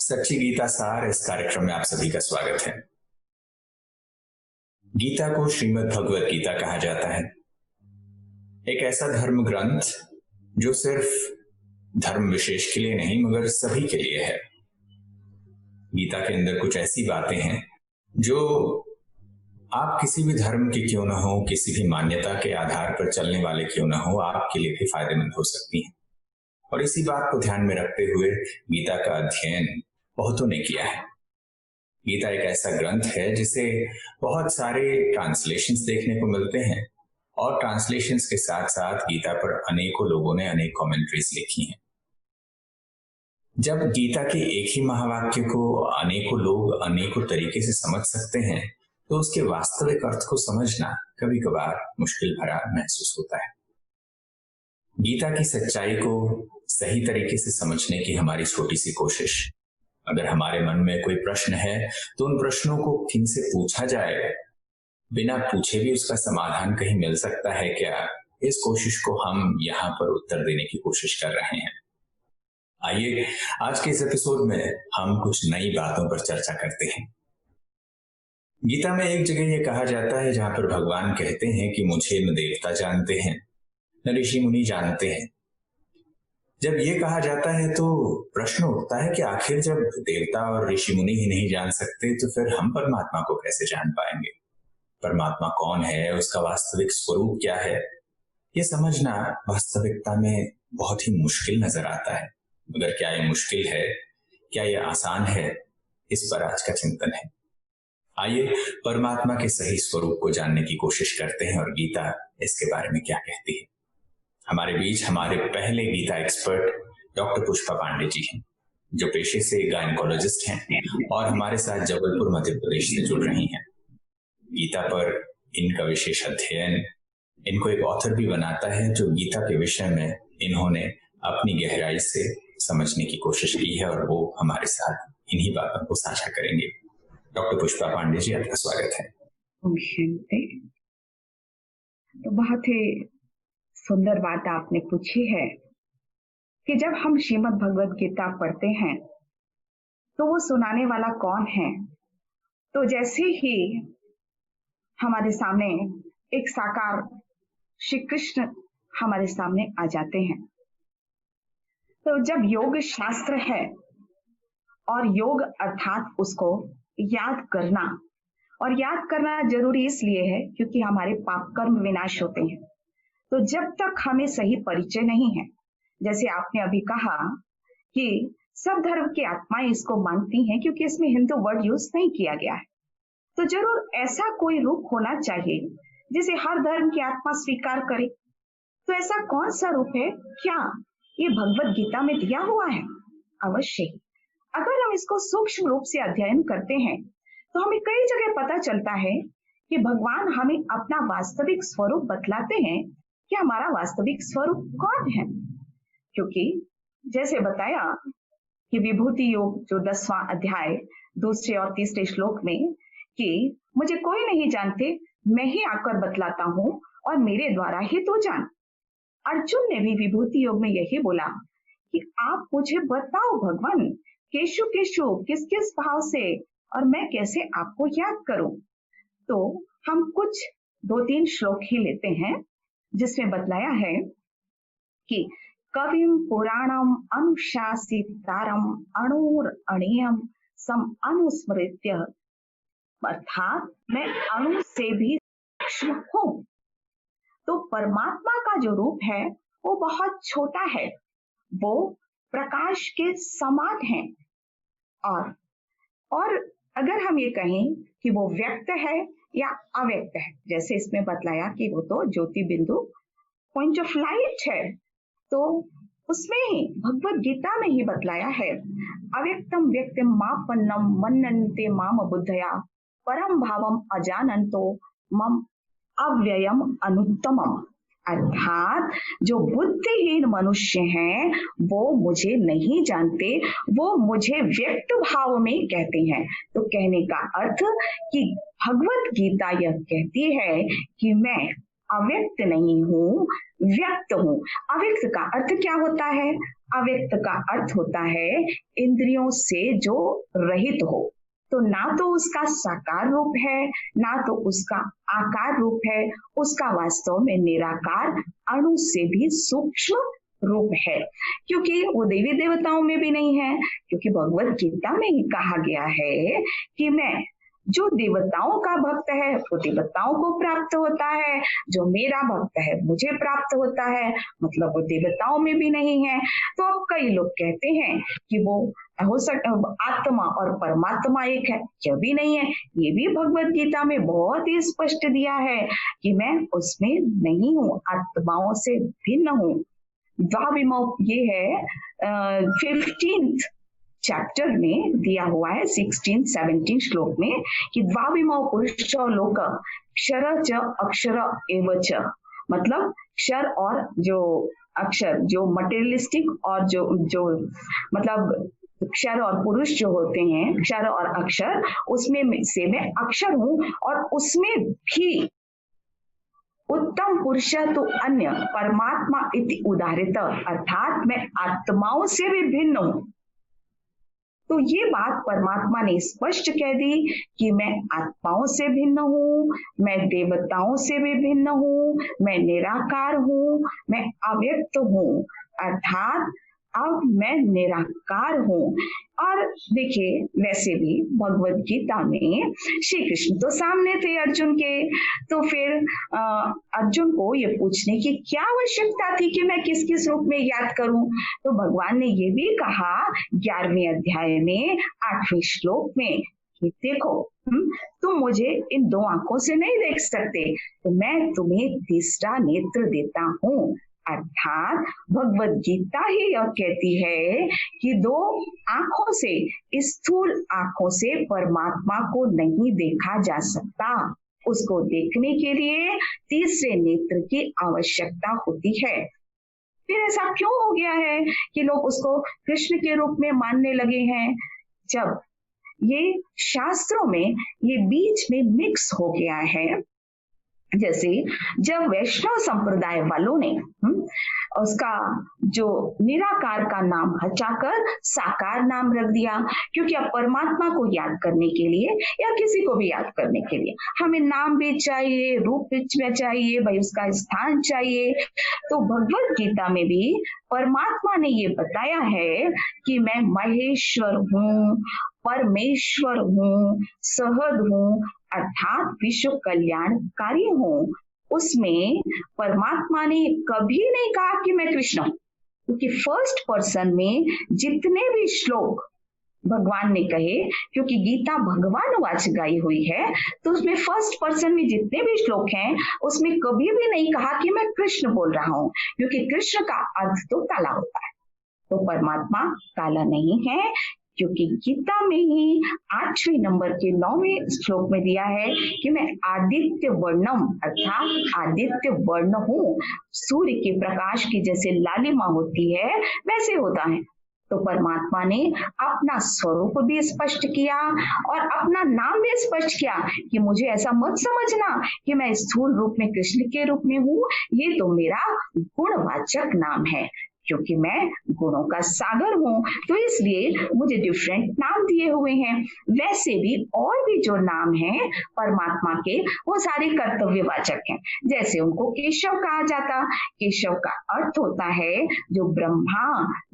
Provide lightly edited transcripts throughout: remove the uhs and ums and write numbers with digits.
सच्ची गीता सार इस कार्यक्रम में आप सभी का स्वागत है। गीता को श्रीमद् भगवद गीता कहा जाता है, एक ऐसा धर्म ग्रंथ जो सिर्फ धर्म विशेष के लिए नहीं मगर सभी के लिए है। गीता के अंदर कुछ ऐसी बातें हैं जो आप किसी भी धर्म के क्यों ना हो, किसी भी मान्यता के आधार पर चलने वाले क्यों ना हो, आपके लिए भी फायदेमंद हो सकती हैं। और इसी बात को ध्यान में रखते हुए गीता का अध्ययन बहुतों ने किया है। गीता एक ऐसा ग्रंथ है जिसे बहुत सारे ट्रांसलेशंस देखने को मिलते हैं और ट्रांसलेशंस के साथ साथ गीता पर अनेकों लोगों ने अनेक कमेंट्रीज लिखी हैं। जब गीता के एक ही महावाक्य को अनेकों लोग अनेकों तरीके से समझ सकते हैं तो उसके वास्तविक अर्थ को समझना कभी कभार मुश्किल भरा महसूस होता है। गीता की सच्चाई को सही तरीके से समझने की हमारी छोटी सी कोशिश, अगर हमारे मन में कोई प्रश्न है तो उन प्रश्नों को किनसे पूछा जाए, बिना पूछे भी उसका समाधान कहीं मिल सकता है क्या, इस कोशिश को हम यहाँ पर उत्तर देने की कोशिश कर रहे हैं। आइए आज के इस एपिसोड में हम कुछ नई बातों पर चर्चा करते हैं। गीता में एक जगह यह कहा जाता है जहां पर भगवान कहते हैं कि मुझे न देवता जानते हैं न ऋषि मुनि जानते हैं। जब ये कहा जाता है तो प्रश्न उठता है कि आखिर जब देवता और ऋषि मुनि ही नहीं जान सकते तो फिर हम परमात्मा को कैसे जान पाएंगे? परमात्मा कौन है, उसका वास्तविक स्वरूप क्या है, ये समझना वास्तविकता में बहुत ही मुश्किल नजर आता है। मगर क्या ये मुश्किल है, क्या ये आसान है, इस पर आज का चिंतन है। आइए परमात्मा के सही स्वरूप को जानने की कोशिश करते हैं और गीता इसके बारे में क्या कहती है। हमारे बीच हमारे पहले गीता एक्सपर्ट डॉक्टर पुष्पा पांडे जी हैं, जो पेशे से गायनेकोलॉजिस्ट हैं और हमारे साथ जबलपुर मध्य प्रदेश से जुड़ रही हैं। गीता पर इनका विशेष अध्ययन इनको एक ऑथर भी बनाता है, जो गीता के विषय में इन्होंने अपनी गहराई से समझने की कोशिश की है और वो हमारे साथ इन्हीं बातों को साझा करेंगे। डॉक्टर पुष्पा पांडे जी, आपका स्वागत है। तो बहुत ही सुंदर बात आपने पूछी है कि जब हम श्रीमद् भगवद गीता पढ़ते हैं तो वो सुनाने वाला कौन है। तो जैसे ही हमारे सामने एक साकार श्री कृष्ण हमारे सामने आ जाते हैं, तो जब योग शास्त्र है और योग अर्थात उसको याद करना, और याद करना जरूरी इसलिए है क्योंकि हमारे पाप कर्म विनाश होते हैं। तो जब तक हमें सही परिचय नहीं है, जैसे आपने अभी कहा कि सब धर्म की आत्माएं इसको मानती हैं क्योंकि इसमें हिंदू वर्ड यूज नहीं किया गया है, तो जरूर ऐसा कोई रूप होना चाहिए जिसे हर धर्म की आत्मा स्वीकार करे। तो ऐसा कौन सा रूप है? क्या ये भगवत गीता में दिया हुआ है? अवश्य ही। अगर हम इसको सूक्ष्म रूप से अध्ययन करते हैं तो हमें कई जगह पता चलता है कि भगवान हमें अपना वास्तविक स्वरूप बतलाते हैं कि हमारा वास्तविक स्वरूप कौन है। क्योंकि जैसे बताया कि विभूति योग जो 10वां अध्याय 2 और 3 श्लोक में कि मुझे कोई नहीं जानते, मैं ही आकर बतलाता हूं और मेरे द्वारा ही तो जान। अर्जुन ने भी विभूति योग में यही बोला कि आप मुझे बताओ भगवान, केशु केशु किस किस भाव से, और मैं कैसे आपको याद करूं। तो हम कुछ 2-3 श्लोक ही लेते हैं जिसमें बतलाया है कि कविम पुराणम अनुशासितारम अणुर अणियम सम अनुस्मृत्य, अर्थात मैं अणु से भी सूक्ष्म हूं। तो परमात्मा का जो रूप है वो बहुत छोटा है, वो प्रकाश के समान है। और अगर हम ये कहें कि वो व्यक्त है या अव्यक्त है, जैसे इसमें बतलाया कि वो तो ज्योति बिंदु पॉइंट ऑफ लाइट है, तो उसमें ही भगवत गीता में ही बतलाया है अव्यक्तम व्यक्तिम मापन्नम मन्नन्ते माम बुद्धया परम भावम अजानन्तो मम अव्ययम अनुत्तमम, अर्थात जो बुद्धिहीन मनुष्य हैं वो मुझे नहीं जानते, वो मुझे व्यक्त भाव में कहते हैं। तो कहने का अर्थ कि भगवत गीता यह कहती है कि मैं अव्यक्त नहीं हूं, व्यक्त हूं। अव्यक्त का अर्थ क्या होता है? अव्यक्त का अर्थ होता है इंद्रियों से जो रहित हो। तो ना तो उसका साकार रूप है, ना तो उसका आकार रूप है, उसका वास्तव में निराकार अणु से भी सूक्ष्म रूप है, क्योंकि वो देवी देवताओं में भी नहीं है। क्योंकि भगवत गीता में ही कहा गया है कि मैं जो देवताओं का भक्त है वो देवताओं को प्राप्त होता है, जो मेरा भक्त है मुझे प्राप्त होता है, मतलब वो देवताओं में भी नहीं है। तो अब कई लोग कहते हैं कि वो हो आत्मा और परमात्मा एक है, यह भी नहीं है। ये भी भगवत गीता में बहुत ही स्पष्ट दिया है कि मैं उसमें नहीं हूँ, आत्माओं से भिन्न हूँ। द्वाविमौ ये है 15th चैप्टर में दिया हुआ है, 16-17 श्लोक में कि द्वाविमौ पुरुष लोक क्षर च अक्षर एव च, मतलब क्षर और जो अक्षर, जो मटेरियलिस्टिक और जो मतलब क्षर और पुरुष जो होते हैं, क्षर और अक्षर, उसमें से मैं अक्षर हूं और उसमें भी उत्तम पुरुष तो अन्य परमात्मा इति उदाहरित, अर्थात मैं आत्माओं से भी भिन्न हूं। तो ये बात परमात्मा ने स्पष्ट कह दी कि मैं आत्माओं से भिन्न हूँ, मैं देवताओं से भी भिन्न हूँ, मैं निराकार हूँ, मैं अव्यक्त हूँ, अर्थात अब मैं निराकार हूँ। और देखिए वैसे भी भगवत गीता में श्री कृष्ण तो सामने थे अर्जुन के, तो फिर अर्जुन को ये पूछने की क्या आवश्यकता थी कि मैं किस किस रूप में याद करूं। तो भगवान ने ये भी कहा 11वें अध्याय में 8वें श्लोक में कि देखो तुम मुझे इन दो आंखों से नहीं देख सकते, तो मैं तुम्हें तीसरा नेत्र देता हूँ। अर्थात भगवत गीता ही यह कहती है कि दो आंखों से, स्थूल आंखों से परमात्मा को नहीं देखा जा सकता, उसको देखने के लिए तीसरे नेत्र की आवश्यकता होती है। फिर ऐसा क्यों हो गया है कि लोग उसको कृष्ण के रूप में मानने लगे हैं, जब ये शास्त्रों में ये बीच में मिक्स हो गया है। जैसे जब वैष्णव संप्रदाय वालों ने उसका जो निराकार का नाम हटाकर साकार नाम रख दिया, क्योंकि अब परमात्मा को याद करने के लिए या किसी को भी याद करने के लिए हमें नाम भी चाहिए, रूप भी चाहिए, भाई उसका स्थान चाहिए। तो भगवत गीता में भी परमात्मा ने ये बताया है कि मैं महेश्वर हूँ, परमेश्वर हूँ, सहद हूँ, अर्थात विश्व कल्याणकारी हूँ। उसमें परमात्मा ने कभी नहीं कहा कि मैं कृष्ण हूं, क्योंकि फर्स्ट पर्सन में जितने भी श्लोक भगवान ने कहे, क्योंकि गीता भगवान वाच गाई हुई है, तो उसमें फर्स्ट पर्सन में जितने भी श्लोक हैं उसमें कभी भी नहीं कहा कि मैं कृष्ण बोल रहा हूं, क्योंकि कृष्ण का अर्थ तो काला होता है, तो परमात्मा काला नहीं है। क्योंकि गीता में ही 8वें नंबर के 9वें श्लोक में दिया है कि मैं आदित्य वर्णम, अर्थात आदित्य वर्ण हूँ, सूर्य के प्रकाश की जैसे लालिमा होती है वैसे होता है। तो परमात्मा ने अपना स्वरूप भी स्पष्ट किया और अपना नाम भी स्पष्ट किया कि मुझे ऐसा मत समझना कि मैं स्थूल रूप में कृष्ण के रूप में हूँ, ये तो मेरा गुणवाचक नाम है, क्योंकि मैं गुणों का सागर हूँ, तो इसलिए मुझे डिफरेंट नाम दिए हुए हैं। वैसे भी और भी जो नाम हैं परमात्मा के, वो सारे कर्तव्यवाचक हैं। जैसे उनको केशव कहा जाता, केशव का अर्थ होता है जो ब्रह्मा,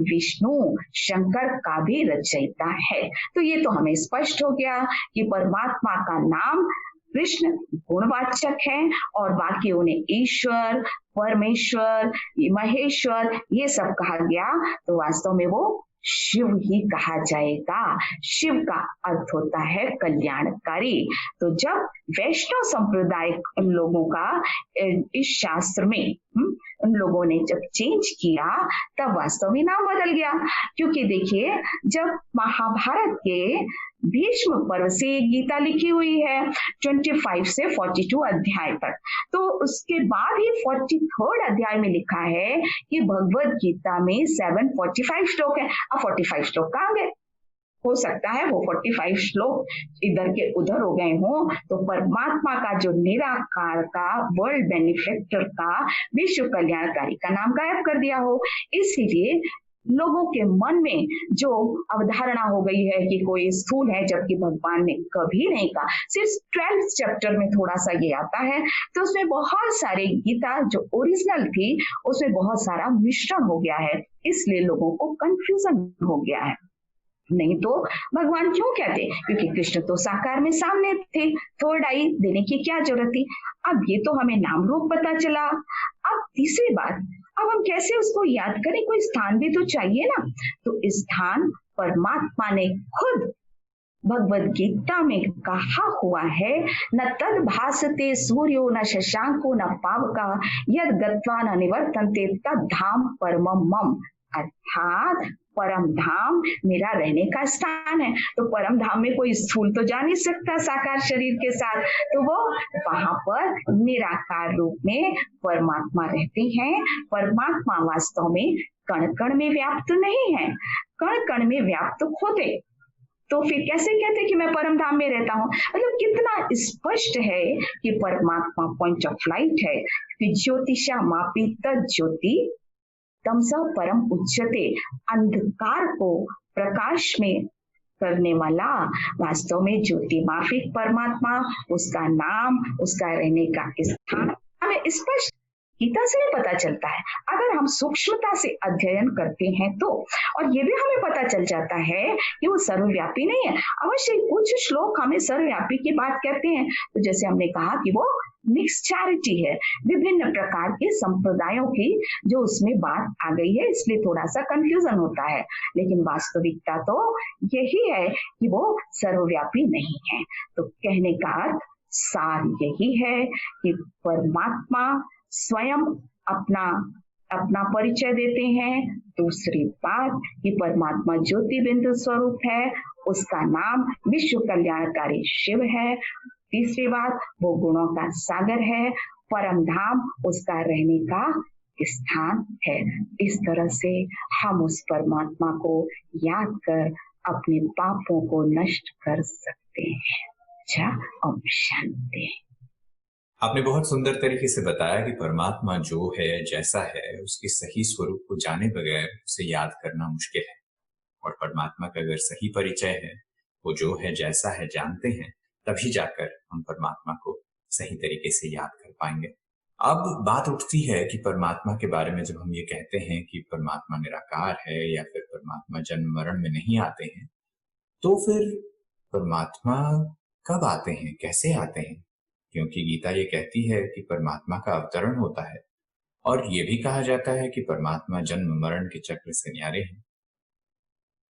विष्णु, शंकर का भी रचयिता है। तो ये तो हमें स्पष्ट हो गया कि परमात्मा का नाम कृष्ण गुणवाचक है और बाकी उन्हें ईश्वर, परमेश्वर, महेश्वर ये सब कहा गया, तो वास्तव में वो शिव ही कहा जाएगा। शिव का अर्थ होता है कल्याणकारी। तो जब वैष्णव संप्रदाय उन लोगों का इस शास्त्र में उन लोगों ने जब चेंज किया, तब वास्तव में नाम बदल गया। क्योंकि देखिए जब महाभारत के भीष्म पर्व से गीता लिखी हुई है 25 से 42 अध्याय तक, तो उसके बाद ही 43rd अध्याय में लिखा है कि भगवत गीता में 745 श्लोक है। अब 45 श्लोक कहाँ गए? हो सकता है वो 45 श्लोक इधर के उधर हो गए हों, तो परमात्मा का जो निराकार का, वर्ल्ड बेनिफिक्टर का, विश्व कल्याणकारी का नाम गायब कर दिया हो। इसीलिए लोगों के मन में जो अवधारणा हो गई है कि कोई स्थूल है, जबकि भगवान ने कभी नहीं कहा। सिर्फ 12th चैप्टर में थोड़ा सा ये आता है, तो उसमें बहुत सारे गीता जो ओरिजिनल थी उसमें बहुत सारा मिश्रण हो गया है, इसलिए लोगों को कंफ्यूजन हो गया है। नहीं तो भगवान क्यों कहते, क्योंकि कृष्ण तो साकार में सामने थे, थर्ड आई देने की क्या जरूरत थी। अब ये तो हमें नाम रूप पता चला। अब तीसरी बात, अब हम कैसे उसको याद करें, कोई स्थान भी तो चाहिए ना। तो स्थान परमात्मा ने खुद भगवद गीता में कहा हुआ है, न तद भासते सूर्यो न शशांको न पावका यद गत्वा न निवर्तन्ते तद धाम परमम मम। अर्थात परम धाम मेरा रहने का स्थान है। तो परम धाम में कोई स्थूल तो जा नहीं सकता साकार शरीर के साथ, तो वो वहां पर निराकार रूप में परमात्मा रहते हैं। परमात्मा वास्तव में कण कण में व्याप्त नहीं है, कण कण में व्याप्त होते तो फिर कैसे कहते कि मैं परम धाम में रहता हूँ। मतलब कितना स्पष्ट है कि परमात्मा पॉइंट ऑफ लाइट है कि ज्योतिषा मापी तद ज्योति तमसा परम उच्चते, अंधकार को प्रकाश में करने वाला वास्तव में ज्योति माफिक परमात्मा, उसका नाम, उसका रहने का स्थान हमें स्पष्ट गीता से भी पता चलता है। अगर हम सूक्ष्मता से अध्ययन करते हैं तो, और ये भी हमें पता चल जाता है कि वो सर्वव्यापी नहीं है। अवश्य कुछ श्लोक हमें सर्वव्यापी की बात कहते हैं, तो जैसे हमने कहा कि वो मिक्स चैरिटी है, विभिन्न प्रकार के संप्रदायों की जो उसमें बात आ गई है, इसलिए थोड़ा सा कंफ्यूजन होता है। लेकिन वास्तविकता तो यही है कि वो सर्वव्यापी नहीं है। तो कहने का अर्थ सार यही है कि परमात्मा स्वयं अपना परिचय देते हैं। दूसरी बात कि परमात्मा ज्योति बिंदु स्वरूप है, उसका नाम विश्व कल्याणकारी शिव है। तीसरी बात, वो गुणों का सागर है। परम धाम उसका रहने का स्थान है। इस तरह से हम उस परमात्मा को याद कर अपने पापों को नष्ट कर सकते हैं। अच्छा, ओम शांति। आपने बहुत सुंदर तरीके से बताया कि परमात्मा जो है, जैसा है, उसके सही स्वरूप को जाने बगैर उसे याद करना मुश्किल है। और परमात्मा का अगर सही परिचय है, वो जो है जैसा है जानते हैं, तभी जाकर हम परमात्मा को सही तरीके से याद कर पाएंगे। अब बात उठती है कि परमात्मा के बारे में जब हम ये कहते हैं कि परमात्मा निराकार है या फिर परमात्मा जन्म मरण में नहीं आते हैं, तो फिर परमात्मा कब आते हैं, कैसे आते हैं? क्योंकि गीता ये कहती है कि परमात्मा का अवतरण होता है, और ये भी कहा जाता है कि परमात्मा जन्म मरण के चक्र से न्यारे हैं।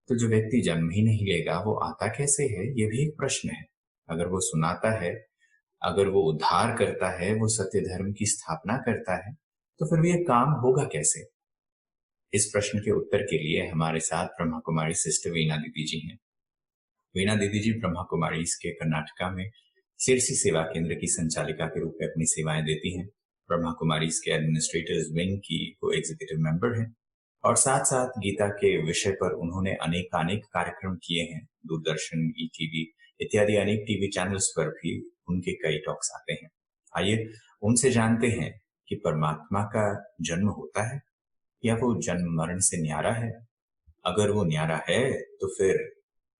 तो जो व्यक्ति जन्म ही नहीं लेगा वो आता कैसे है, ये भी एक प्रश्न है। अगर वो सुनाता है, अगर वो उद्धार करता है, वो सत्य धर्म की स्थापना करता है, तो फिर ये काम होगा कैसे? इस प्रश्न के उत्तर के लिए हमारे साथ ब्रह्मा कुमारी सिस्टर वीणा दीदी जी हैं। वीणा दीदी जी ब्रह्मा कुमारी के कर्नाटका में सिरसी सेवा केंद्र की संचालिका के रूप में अपनी सेवाएं देती हैं। ब्रह्मा कुमारी के एडमिनिस्ट्रेटर्स विंग की वो एग्जीक्यूटिव मेंबर हैं, और साथ साथ गीता के विषय पर उन्होंने अनेक कार्यक्रम किए हैं। दूरदर्शन, ईटीवी इत्यादि अनेक टीवी चैनल्स पर भी उनके कई टॉक्स आते हैं। आइए उनसे जानते हैं कि परमात्मा का जन्म होता है या वो जन्म मरण से न्यारा है। अगर वो न्यारा है तो फिर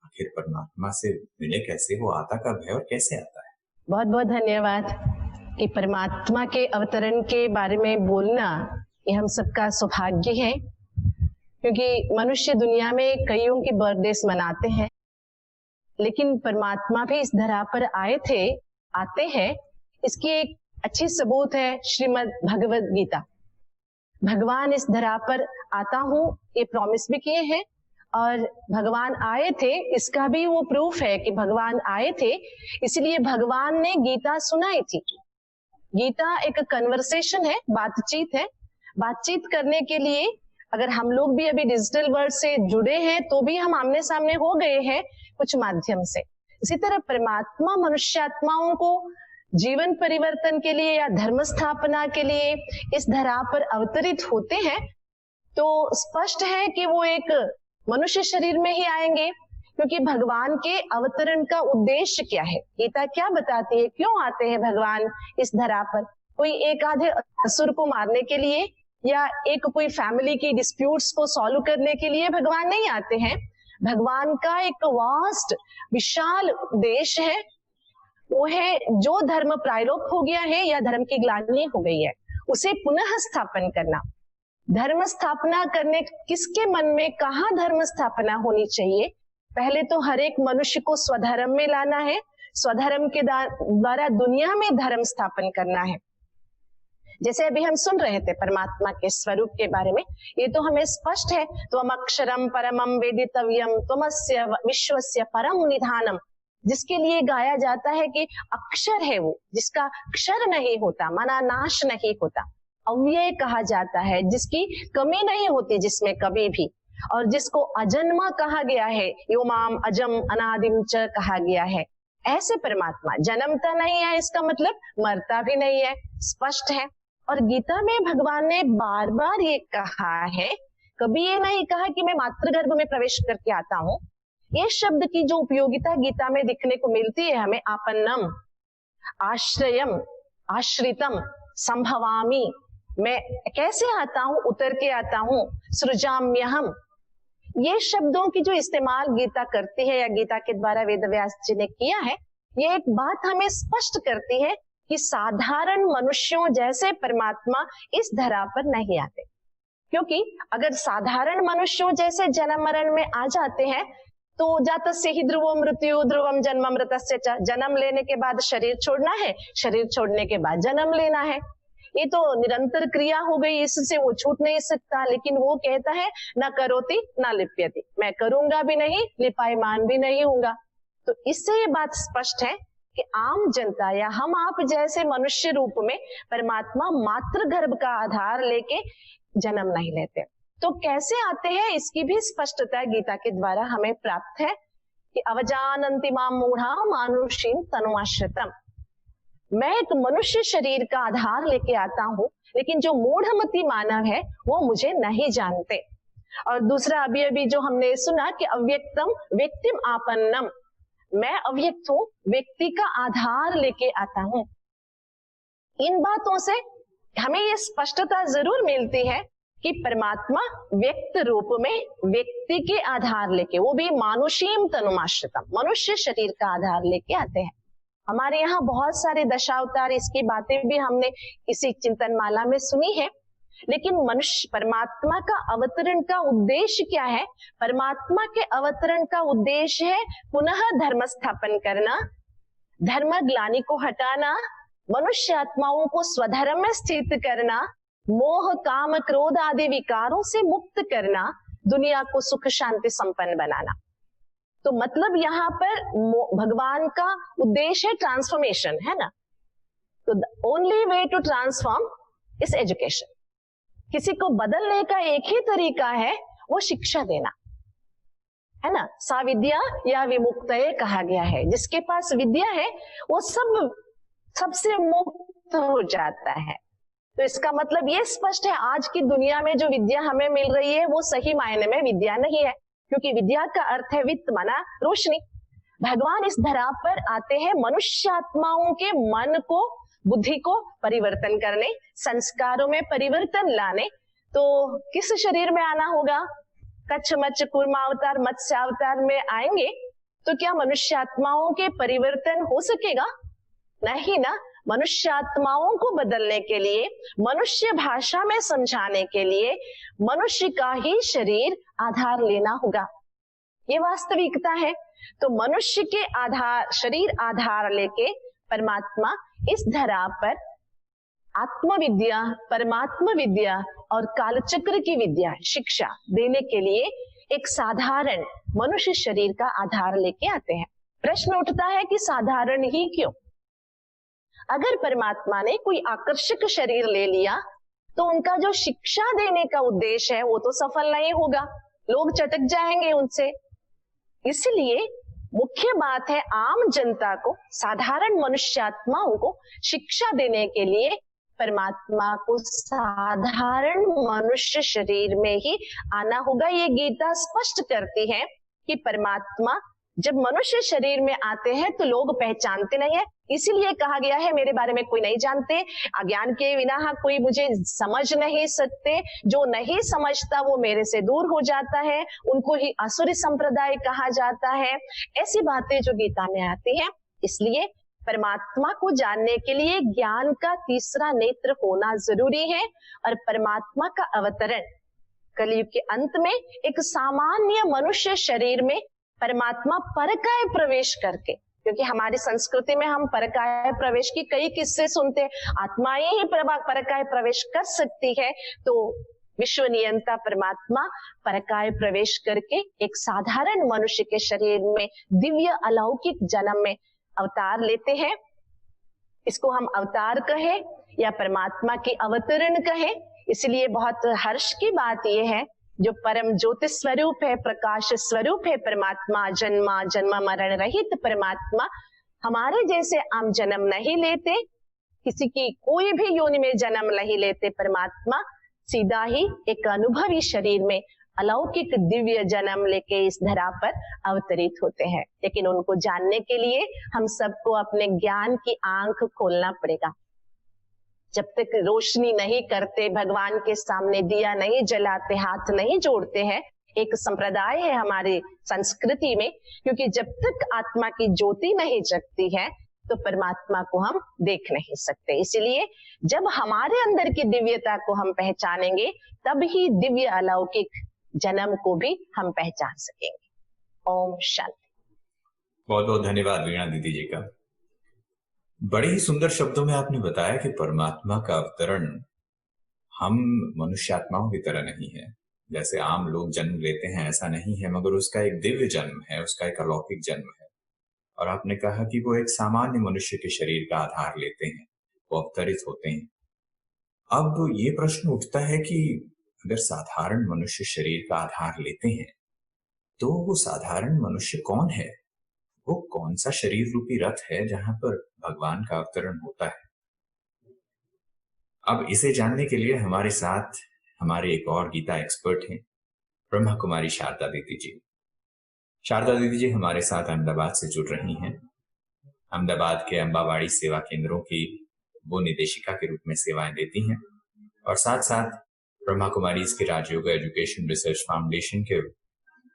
आखिर परमात्मा से मिले कैसे, वो आता कब है और कैसे आता है? बहुत बहुत धन्यवाद कि परमात्मा के अवतरण के बारे में बोलना ये हम सबका सौभाग्य है, क्योंकि मनुष्य दुनिया में कईयों की बर्थडेज मनाते हैं, लेकिन परमात्मा भी इस धरा पर आते हैं। इसकी एक अच्छी सबूत है श्रीमद् भगवद गीता। भगवान इस धरा पर आता हूँ ये प्रॉमिस भी किए हैं, और भगवान आए थे इसका भी वो प्रूफ है कि भगवान आए थे, इसलिए भगवान ने गीता सुनाई थी। गीता एक कन्वर्सेशन है, बातचीत है। बातचीत करने के लिए अगर हम लोग भी अभी डिजिटल वर्ल्ड से जुड़े हैं तो भी हम आमने सामने हो गए हैं कुछ माध्यम से। इसी तरह परमात्मा मनुष्यात्माओं को जीवन परिवर्तन के लिए या धर्म स्थापना के लिए इस धरा पर अवतरित होते हैं, तो स्पष्ट है कि वो एक मनुष्य शरीर में ही आएंगे, क्योंकि भगवान के अवतरण का उद्देश्य क्या है, गीता क्या बताती है, क्यों आते हैं भगवान इस धरा पर? कोई एक आधे असुर को मारने के लिए या एक कोई फैमिली की डिस्प्यूट्स को सॉल्व करने के लिए भगवान नहीं आते हैं। भगवान का एक वास्ट विशाल उद्देश्य है, वो है जो धर्म प्रायलोप हो गया है या धर्म की ग्लानि हो गई है उसे पुनः स्थापन करना। धर्म स्थापना करने किसके मन में कहाँ धर्म स्थापना होनी चाहिए? पहले तो हर एक मनुष्य को स्वधर्म में लाना है, स्वधर्म के द्वारा दुनिया में धर्म स्थापन करना है। जैसे अभी हम सुन रहे थे परमात्मा के स्वरूप के बारे में, ये तो हमें स्पष्ट है। त्वम अक्षरम परमम वेदितव्यम त्वमस्य विश्वस्य परम निधानम, जिसके लिए गाया जाता है कि अक्षर है वो, जिसका क्षर नहीं होता, माना नाश नहीं होता, अव्यय कहा जाता है, जिसकी कमी नहीं होती जिसमें कभी भी, और जिसको अजन्मा कहा गया है, योमाम अजम अनादिम च कहा गया है। ऐसे परमात्मा जन्मता नहीं है, इसका मतलब मरता भी नहीं है, स्पष्ट है। और गीता में भगवान ने बार बार ये कहा है, कभी ये नहीं कहा कि मैं मातृगर्भ में प्रवेश करके आता हूं। ये शब्द की जो उपयोगिता गीता में दिखने को मिलती है हमें, आपन्नम, आश्रयम, आश्रितम, संभवामी, मैं कैसे आता हूं, उतर के आता हूं, सृजाम्यहम, ये शब्दों की जो इस्तेमाल गीता करती है या गीता के द्वारा वेदव्यास जी ने किया है, ये एक बात हमें स्पष्ट करती है कि साधारण मनुष्यों जैसे परमात्मा इस धरा पर नहीं आते। क्योंकि अगर साधारण मनुष्यों जैसे जन्म मरण में आ जाते हैं तो जातस्य ही ध्रुवो मृत्यु ध्रुवम जन्म मृतस्य च, जन्म लेने के बाद शरीर छोड़ना है, शरीर छोड़ने के बाद जन्म लेना है, ये तो निरंतर क्रिया हो गई, इससे वो छूट नहीं सकता। लेकिन वो कहता है न करोति न लिप्यति, मैं करूंगा भी नहीं, लिपायमान भी नहीं होगा। तो इससे ये बात स्पष्ट है कि आम जनता या हम आप जैसे मनुष्य रूप में परमात्मा मातृ गर्भ का आधार लेके जन्म नहीं लेते। तो कैसे आते हैं इसकी भी स्पष्टता गीता के द्वारा हमें प्राप्त है कि अवजानन्ति माम मूढ़ा मानुषीम तनुआश्रितम, मैं एक मनुष्य शरीर का आधार लेके आता हूं, लेकिन जो मूढ़मती मानव है वो मुझे नहीं जानते। और दूसरा अभी जो हमने सुना कि अव्यक्तम व्यक्तिम आपन्नम, मैं अव्यक्त हूं, व्यक्ति का आधार लेके आता हूं। इन बातों से हमें ये स्पष्टता जरूर मिलती है कि परमात्मा व्यक्त रूप में व्यक्ति के आधार लेके, वो भी मानुषीम तनुमाश्रितम, मनुष्य शरीर का आधार लेके आते हैं। हमारे यहाँ बहुत सारे दशावतार, इसकी बातें भी हमने इसी चिंतन माला में सुनी है। लेकिन मनुष्य परमात्मा का अवतरण का उद्देश्य क्या है? परमात्मा के अवतरण का उद्देश्य है पुनः धर्म स्थापन करना, धर्म ग्लानि को हटाना, मनुष्य आत्माओं को स्वधर्म में स्थित करना, मोह काम क्रोध आदि विकारों से मुक्त करना, दुनिया को सुख शांति संपन्न बनाना। तो मतलब यहाँ पर भगवान का उद्देश्य है ट्रांसफॉर्मेशन, है ना। तो the only way to transform is education. किसी को बदलने का एक ही तरीका है, वो शिक्षा देना, है ना। सा विद्या या विमुक्तये कहा गया है, जिसके पास विद्या है वो सबसे मुक्त हो जाता है। तो इसका मतलब ये स्पष्ट है, आज की दुनिया में जो विद्या हमें मिल रही है वो सही मायने में विद्या नहीं है, क्योंकि विद्या का अर्थ है वित्त, माना रोशनी। भगवान इस धरा पर आते हैं मनुष्य आत्माओं के मन को, बुद्धि को परिवर्तन करने, संस्कारों में परिवर्तन लाने। तो किस शरीर में आना होगा? कच्छ मच्छ कूर्मावतार मत्स्यावतार में आएंगे तो क्या मनुष्य आत्माओं के परिवर्तन हो सकेगा? नहीं ना। मनुष्य आत्माओं को बदलने के लिए, मनुष्य भाषा में समझाने के लिए मनुष्य का ही शरीर आधार लेना होगा, ये वास्तविकता है। तो मनुष्य के आधार, शरीर आधार लेके परमात्मा इस धरा पर आत्मविद्या, परमात्म विद्या और कालचक्र की विद्या, शिक्षा देने के लिए एक साधारण मनुष्य शरीर का आधार लेके आते हैं। प्रश्न उठता है कि साधारण ही क्यों? अगर परमात्मा ने कोई आकर्षक शरीर ले लिया तो उनका जो शिक्षा देने का उद्देश्य है वो तो सफल नहीं होगा, लोग चटक जाएंगे उनसे। इसलिए मुख्य बात है आम जनता को, साधारण मनुष्यात्माओं को शिक्षा देने के लिए परमात्मा को साधारण मनुष्य शरीर में ही आना होगा। ये गीता स्पष्ट करती है कि परमात्मा जब मनुष्य शरीर में आते हैं तो लोग पहचानते नहीं है, इसीलिए कहा गया है मेरे बारे में कोई नहीं जानते, अज्ञान के बिना कोई मुझे समझ नहीं सकते, जो नहीं समझता वो मेरे से दूर हो जाता है, उनको ही असुरी संप्रदाय कहा जाता है। ऐसी बातें जो गीता में आती हैं। इसलिए परमात्मा को जानने के लिए ज्ञान का तीसरा नेत्र होना जरूरी है। और परमात्मा का अवतरण कलयुग के अंत में एक सामान्य मनुष्य शरीर में परमात्मा परकाय प्रवेश करके, क्योंकि हमारी संस्कृति में हम परकाय प्रवेश की कई किस्से सुनते हैं, आत्माएं ही परकाय प्रवेश कर सकती है, तो विश्व नियंता परमात्मा परकाय प्रवेश करके एक साधारण मनुष्य के शरीर में दिव्य अलौकिक जन्म में अवतार लेते हैं। इसको हम अवतार कहे या परमात्मा की अवतरण कहे। इसलिए बहुत हर्ष की बात यह है, जो परम ज्योति स्वरूप है, प्रकाश स्वरूप है परमात्मा, जन्मा जन्म मरण रहित परमात्मा, हमारे जैसे आम जन्म नहीं लेते, किसी की कोई भी योनि में जन्म नहीं लेते। परमात्मा सीधा ही एक अनुभवी शरीर में अलौकिक दिव्य जन्म लेके इस धरा पर अवतरित होते हैं। लेकिन उनको जानने के लिए हम सबको अपने ज्ञान की आंख खोलना पड़ेगा। जब तक रोशनी नहीं करते, भगवान के सामने दिया नहीं जलाते, हाथ नहीं जोड़ते हैं, एक संप्रदाय है हमारी संस्कृति में, क्योंकि जब तक आत्मा की ज्योति नहीं जगती है तो परमात्मा को हम देख नहीं सकते। इसलिए जब हमारे अंदर की दिव्यता को हम पहचानेंगे, तब ही दिव्य अलौकिक जन्म को भी हम पहचान सकेंगे। ओम शांति। बहुत बहुत धन्यवाद वीणा दीदी जी का। बड़े ही सुंदर शब्दों में आपने बताया कि परमात्मा का अवतरण हम मनुष्य आत्माओं की तरह नहीं है, जैसे आम लोग जन्म लेते हैं ऐसा नहीं है, मगर उसका एक दिव्य जन्म है, उसका एक अलौकिक जन्म है। और आपने कहा कि वो एक सामान्य मनुष्य के शरीर का आधार लेते हैं, वो अवतरित होते हैं। अब ये प्रश्न उठता है कि अगर साधारण मनुष्य शरीर का आधार लेते हैं तो वो साधारण मनुष्य कौन है? वो कौन सा शरीर रूपी रथ है जहां पर भगवान का अवतरण होता है? अब इसे जानने के लिए हमारे साथ हमारे एक और गीता एक्सपर्ट हैं, ब्रह्मा कुमारी शारदा दीदी जी। शारदा दीदी जी हमारे साथ अहमदाबाद से जुड़ रही हैं। अहमदाबाद के अंबावाड़ी सेवा केंद्रों की वो निदेशिका के रूप में सेवाएं देती हैं और साथ साथ ब्रह्मा कुमारी इसके राजयोग एजुकेशन रिसर्च फाउंडेशन के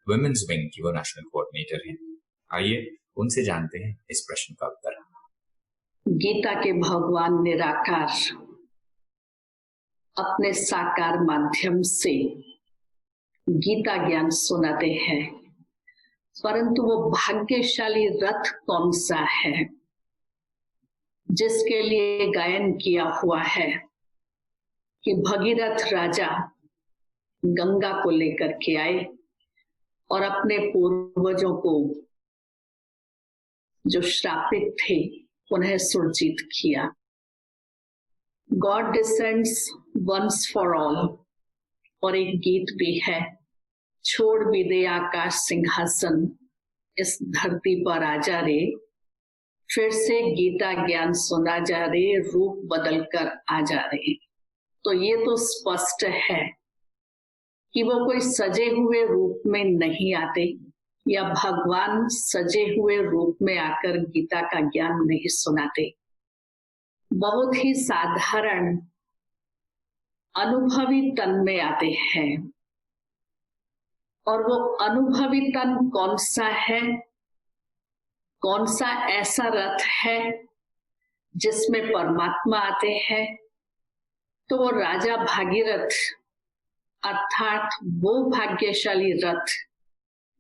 वुमेन्स विंग की वो नेशनल कोऑर्डिनेटर हैं। आइए उनसे जानते हैं इस प्रश्न का उत्तर। गीता के भगवान निराकार अपने साकार माध्यम से गीता ज्ञान सुनाते हैं, परंतु वो भाग्यशाली रथ कौन सा है जिसके लिए गायन किया हुआ है कि भगीरथ राजा गंगा को लेकर के आए और अपने पूर्वजों को जो श्रापित थे उन्हें सुरजीत किया। God descends once for all, और एक गीत भी है, छोड़ भी दे आकाश सिंहासन, इस धरती पर आ जा रे, फिर से गीता ज्ञान सुना जा रे, रूप बदल कर आ जा रे। तो ये तो स्पष्ट है कि वो कोई सजे हुए रूप में नहीं आते, या भगवान सजे हुए रूप में आकर गीता का ज्ञान नहीं सुनाते। बहुत ही साधारण अनुभवी तन में आते हैं। और वो अनुभवी तन कौन सा है, कौन सा ऐसा रथ है जिसमें परमात्मा आते हैं? तो वो राजा भागीरथ, अर्थात वो भाग्यशाली रथ